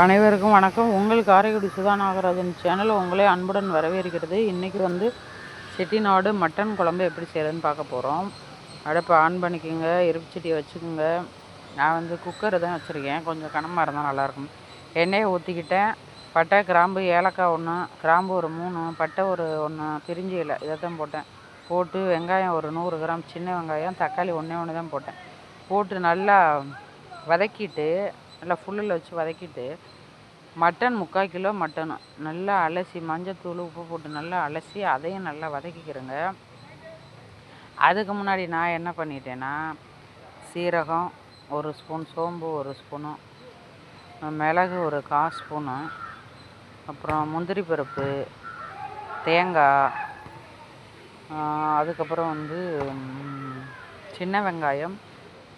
அனைவருக்கும் வணக்கம். உங்கள் காரைக்குடி சுதா நாகராஜன் சேனல் உங்களே அன்புடன் வரவேற்கிறது. இன்றைக்கி செட்டிநாடு மட்டன் குழம்பு எப்படி செய்கிறதுன்னு பார்க்க போகிறோம். அடுப்பை ஆன் பண்ணிக்கோங்க, இருப்புச்சட்டியை வச்சுக்கோங்க. நான் குக்கர் தான் வச்சுருக்கேன், கொஞ்சம் கனமாக இருந்தால் நல்லாயிருக்கும். எண்ணெயை ஊற்றிக்கிட்டேன். பட்டை, கிராம்பு, ஏலக்காய் 1, கிராம்பு ஒரு 3, பட்டை ஒரு 1, பிரிஞ்சி இலை இதைத்தான் போட்டேன். போட்டு வெங்காயம் ஒரு 100 கிராம் சின்ன வெங்காயம், தக்காளி ஒன்று தான் போட்டேன். போட்டு நல்லா வதக்கிட்டு, நல்லா ஃபுல்லில் வச்சு வதக்கிட்டு, மட்டன் 3/4 கிலோ மட்டனு நல்லா அலசி மஞ்சத்தூள் உப்பு போட்டு நல்லா அலசி அதையும் நல்லா வதக்கிக்கிறேங்க. அதுக்கு முன்னாடி நான் என்ன பண்ணிட்டேன்னா, சீரகம் 1 ஸ்பூன், சோம்பு 1 ஸ்பூனு, மிளகு ஒரு 1/4 ஸ்பூனு, அப்புறம் முந்திரி பருப்பு, தேங்காய், அதுக்கப்புறம் சின்ன வெங்காயம்,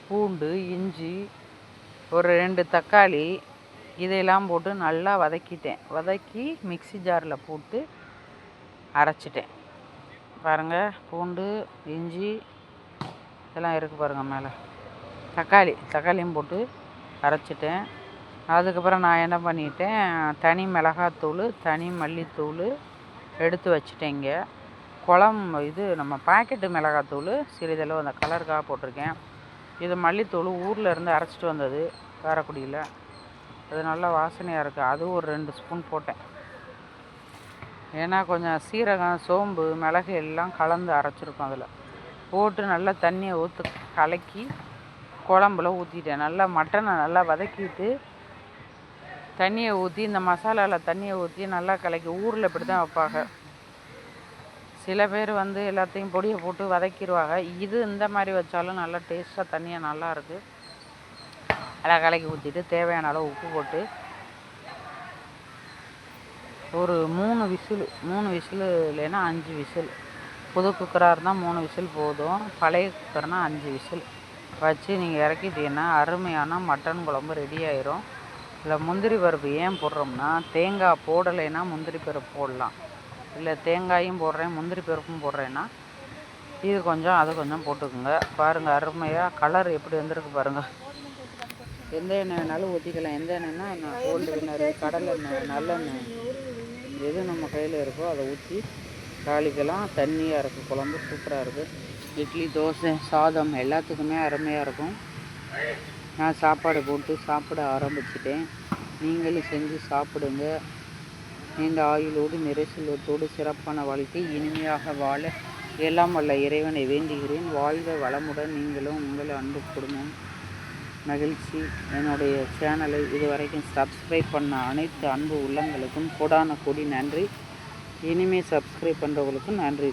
பூண்டு, இஞ்சி, ஒரு 2 தக்காளி, இதையெல்லாம் போட்டு நல்லா வதக்கி மிக்ஸி ஜாரில் போட்டு அரைச்சிட்டேன். பாருங்கள், பூண்டு, இஞ்சி இதெல்லாம் இருக்குது பாருங்கள். மேலே தக்காளியும் போட்டு அரைச்சிட்டேன். அதுக்கப்புறம் நான் என்ன பண்ணிட்டேன், தனி மிளகாத்தூள், தனி மல்லித்தூள் எடுத்து வச்சுட்டேங்க. நம்ம பாக்கெட்டு மிளகாத்தூள் சிறிதளவு அந்த கலருக்காக போட்டிருக்கேன். இது மல்லித்தூள் ஊரில் இருந்து அரைச்சிட்டு வந்தது, காரைக்குடியில். அது நல்லா வாசனையாக இருக்குது. அதுவும் ஒரு 2 ஸ்பூன் போட்டேன். ஏன்னா கொஞ்சம் சீரகம், சோம்பு, மிளகு எல்லாம் கலந்து அரைச்சிருக்கோம். அதில் போட்டு நல்லா தண்ணியை கலக்கி குழம்புல ஊற்றிட்டேன். நல்லா மட்டனை நல்லா வதக்கிட்டு தண்ணியை ஊற்றி, இந்த மசாலாவில் தண்ணியை ஊற்றி நல்லா கலக்கி, ஊரில் இப்படி தான் வைப்பாங்க. சில பேர் எல்லாத்தையும் பொடியை போட்டு வதக்கிடுவாங்க. இந்த மாதிரி வச்சாலும் நல்லா டேஸ்ட்டாக தண்ணியாக நல்லா இருக்குது. நல்லா கலக்கி ஊற்றிட்டு தேவையான அளவு உப்பு போட்டு ஒரு 3 விசில் இல்லைன்னா 5 விசில். புது குக்கராக இருந்தால் 3 விசில் போதும், பழைய குக்கர்னால் 5 விசில் வச்சு நீங்கள் இறக்கிட்டீங்கன்னா அருமையான மட்டன் குழம்பு ரெடி ஆயிரும். இதில் முந்திரி பருப்பு ஏன் போடுறோம்னா, தேங்காய் போடலைன்னா முந்திரி பருப்பு போடலாம். இல்லை தேங்காயும் போடுறேன், முந்திரி பருப்பும் போடுறேன்னா இது கொஞ்சம் அது கொஞ்சம் போட்டுக்குங்க. பாருங்கள், அருமையாக கலர் எப்படி வந்திருக்கு பாருங்கள். எந்த எண்ணெய் வேணாலும் ஊற்றிக்கலாம். எந்த எண்ணெய்னா கோல்டு வினர், கடலெண்ணெய், நல்லெண்ணெய், எது நம்ம கையில் இருக்கோ அதை ஊற்றி தாளிக்கலாம். தண்ணியாக இருக்குது, குழம்பு சூப்பராக இருக்குது. இட்லி, தோசை, சாதம் எல்லாத்துக்குமே அருமையாக இருக்கும். நான் சாப்பாடு போட்டு சாப்பிட ஆரம்பிச்சிட்டேன். நீங்களும் செஞ்சு சாப்பிடுங்க. நீண்ட ஆயுளோடு நிறை செல்வத்தோடு சிறப்பான வாழ்க்கை இனிமையாக வாழ எல்லாம் வல்ல இறைவனை வேண்டுகிறேன். வாழ்க வளமுடன் நீங்களும் உங்கள் அன்பு குடும்பம் மகிழ்ச்சி. என்னுடைய சேனலை இதுவரைக்கும் சப்ஸ்கிரைப் பண்ண அனைத்து அன்பு உள்ளங்களுக்கும் கோடான கோடி நன்றி. இனிமேல் சப்ஸ்கிரைப் பண்ணுறவங்களுக்கும் நன்றி.